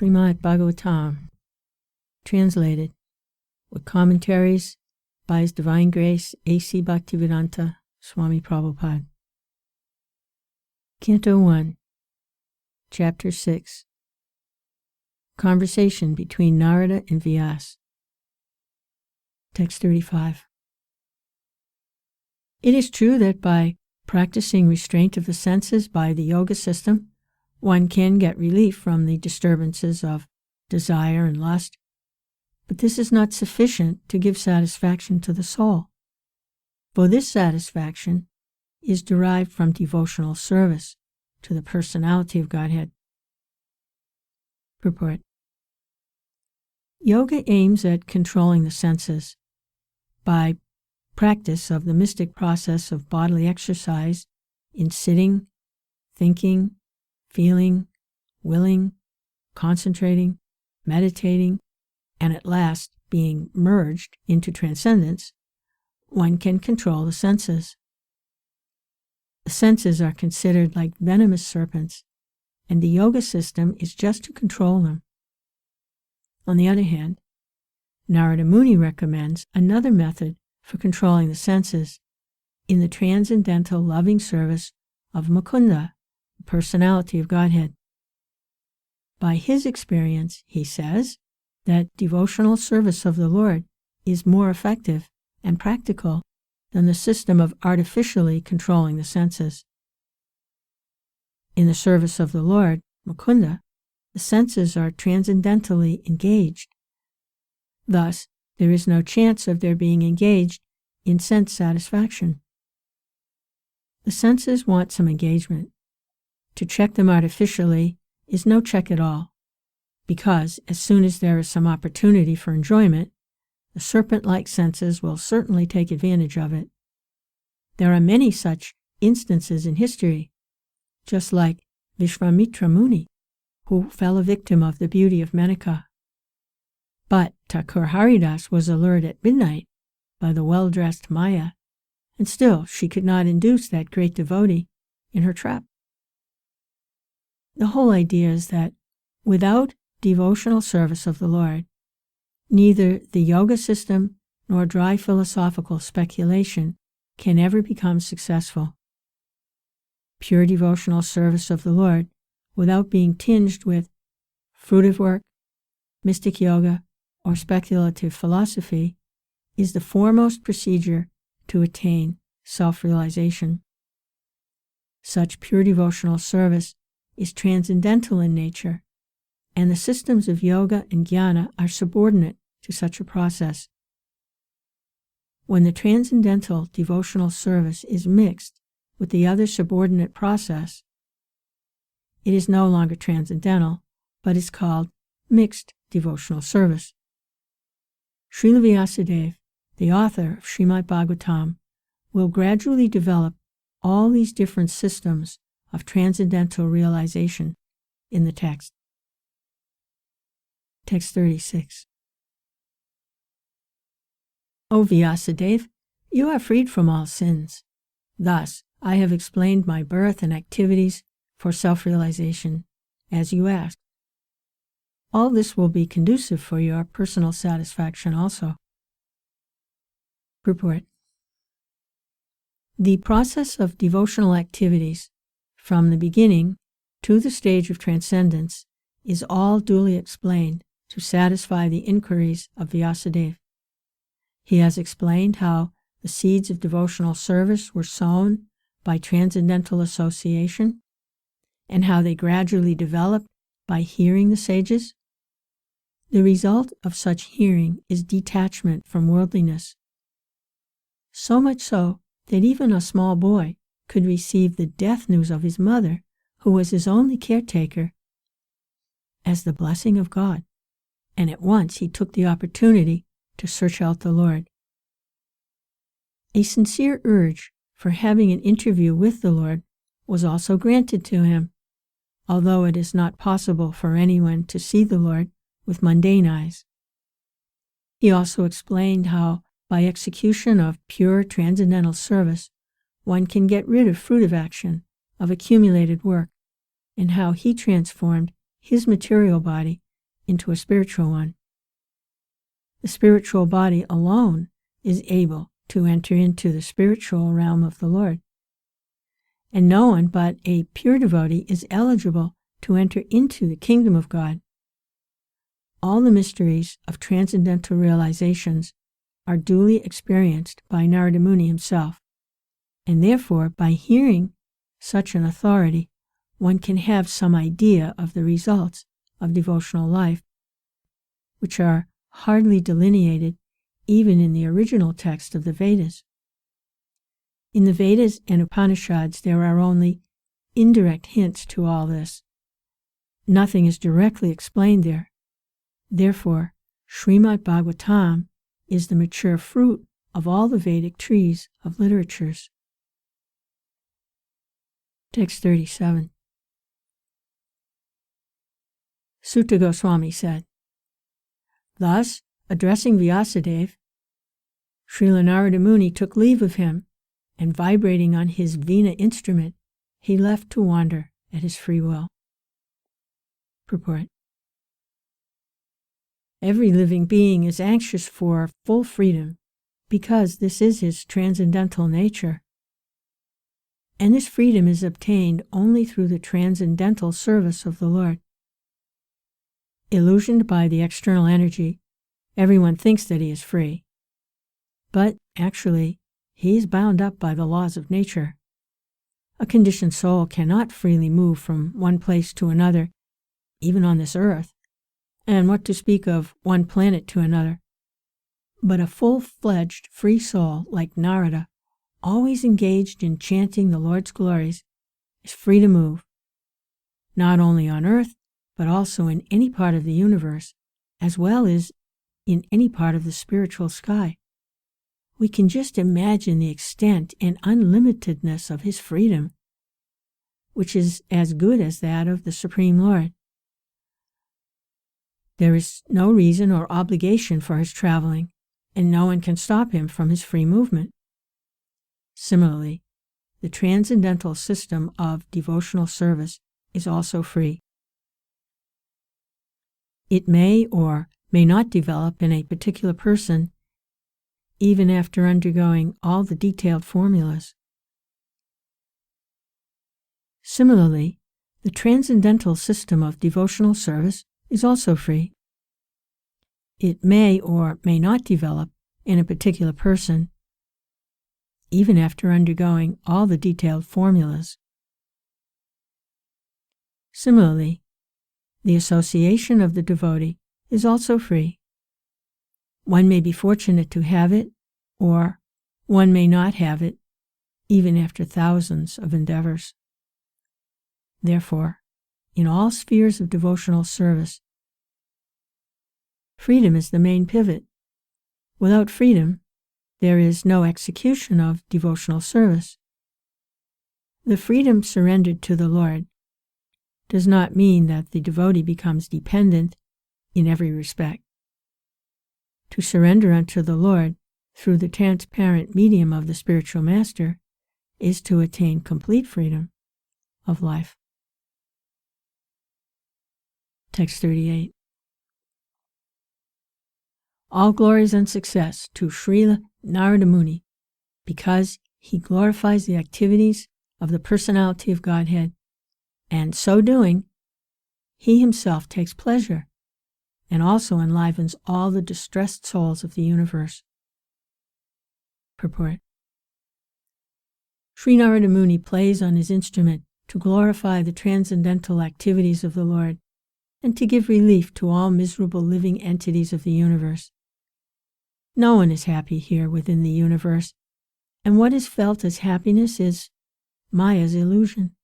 Srimad Bhagavatam, translated with commentaries by His Divine Grace A.C. Bhaktivedanta Swami Prabhupada. Canto 1, Chapter 6. Conversation between Narada and Vyasa. Text 35. It is true that by practicing restraint of the senses by the yoga system, one can get relief from the disturbances of desire and lust, but this is not sufficient to give satisfaction to the soul, for this satisfaction is derived from devotional service to the Personality of Godhead. Purport. Yoga aims at controlling the senses by practice of the mystic process of bodily exercise in sitting, thinking, feeling, willing, concentrating, meditating, and at last being merged into transcendence. One can control the senses. The senses are considered like venomous serpents, and the yoga system is just to control them. On the other hand, Narada Muni recommends another method for controlling the senses in the transcendental loving service of Mukunda, the Personality of Godhead. By his experience, he says that devotional service of the Lord is more effective and practical than the system of artificially controlling the senses. In the service of the Lord, Mukunda, the senses are transcendentally engaged. Thus, there is no chance of their being engaged in sense satisfaction. The senses want some engagement. To check them artificially is no check at all, because as soon as there is some opportunity for enjoyment, the serpent-like senses will certainly take advantage of it. There are many such instances in history, just like Vishvamitra Muni, who fell a victim of the beauty of Menaka. But Thakur Haridas was allured at midnight by the well-dressed Maya, and still she could not induce that great devotee in her trap. The whole idea is that without devotional service of the Lord, neither the yoga system nor dry philosophical speculation can ever become successful. Pure devotional service of the Lord, without being tinged with fruitive work, mystic yoga, or speculative philosophy, is the foremost procedure to attain self-realization. Such pure devotional service is transcendental in nature, and the systems of yoga and jnana are subordinate to such a process. When the transcendental devotional service is mixed with the other subordinate process, it is no longer transcendental, but is called mixed devotional service. Srila Vyasadeva, the author of Srimad Bhagavatam, will gradually develop all these different systems of transcendental realization in the text. Text 36. O Vyasadeva, you are freed from all sins. Thus, I have explained my birth and activities for self-realization, as you asked. All this will be conducive for your personal satisfaction also. Purport. The process of devotional activities, from the beginning to the stage of transcendence, is all duly explained to satisfy the inquiries of Vyasadeva. He has explained how the seeds of devotional service were sown by transcendental association, and how they gradually developed by hearing the sages. The result of such hearing is detachment from worldliness. So much so that even a small boy could receive the death news of his mother, who was his only caretaker, as the blessing of God, and at once he took the opportunity to search out the Lord. A sincere urge for having an interview with the Lord was also granted to him, although it is not possible for anyone to see the Lord with mundane eyes. He also explained how, by execution of pure transcendental service, one can get rid of fruitive action, of accumulated work, and how he transformed his material body into a spiritual one. The spiritual body alone is able to enter into the spiritual realm of the Lord. And no one but a pure devotee is eligible to enter into the kingdom of God. All the mysteries of transcendental realizations are duly experienced by Narada Muni himself, and therefore by hearing such an authority, one can have some idea of the results of devotional life, which are hardly delineated even in the original text of the Vedas. In the Vedas and Upanishads there are only indirect hints to all this. Nothing is directly explained there. Therefore, Srimad Bhagavatam is the mature fruit of all the Vedic trees of literatures. Text 37. Sutta Goswami said, thus, addressing Vyasadeva, Srila Narada Muni took leave of him, and vibrating on his Veena instrument, he left to wander at his free will. Purport. Every living being is anxious for full freedom because this is his transcendental nature. And this freedom is obtained only through the transcendental service of the Lord. Illusioned by the external energy, everyone thinks that he is free. But actually, he is bound up by the laws of nature. A conditioned soul cannot freely move from one place to another, even on this earth, and what to speak of one planet to another. But a full-fledged free soul like Narada, always engaged in chanting the Lord's glories, is free to move, not only on earth, but also in any part of the universe, as well as in any part of the spiritual sky. We can just imagine the extent and unlimitedness of his freedom, which is as good as that of the Supreme Lord. There is no reason or obligation for his traveling, and no one can stop him from his free movement. Similarly, the transcendental system of devotional service is also free. It may or may not develop in a particular person even after undergoing all the detailed formulas. Similarly, the transcendental system of devotional service is also free. It may or may not develop in a particular person, even after undergoing all the detailed formulas. Similarly, the association of the devotee is also free. One may be fortunate to have it, or one may not have it, even after thousands of endeavors. Therefore, in all spheres of devotional service, freedom is the main pivot. Without freedom, there is no execution of devotional service. The freedom surrendered to the Lord does not mean that the devotee becomes dependent in every respect. To surrender unto the Lord through the transparent medium of the spiritual master is to attain complete freedom of life. Text 38. All glories and success to Srila Narada Muni, because he glorifies the activities of the Personality of Godhead, and so doing, he himself takes pleasure and also enlivens all the distressed souls of the universe. Purport. Sri Narada Muni plays on his instrument to glorify the transcendental activities of the Lord and to give relief to all miserable living entities of the universe. No one is happy here within the universe, and what is felt as happiness is Maya's illusion.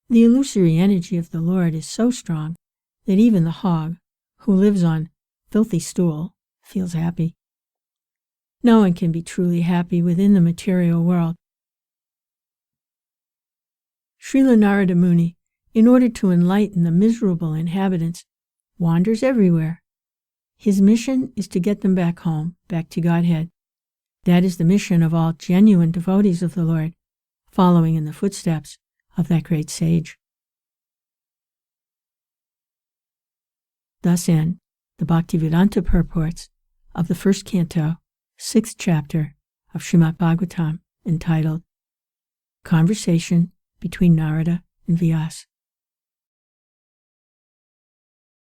The illusory energy of the Lord is so strong that even the hog, who lives on filthy stool, feels happy. No one can be truly happy within the material world. Srila Narada Muni, in order to enlighten the miserable inhabitants, wanders everywhere. His mission is to get them back home, back to Godhead. That is the mission of all genuine devotees of the Lord, following in the footsteps of that great sage. Thus end the Bhaktivedanta purports of the first canto, 6th chapter of Srimad Bhagavatam, entitled Conversation between Narada and Vyasa.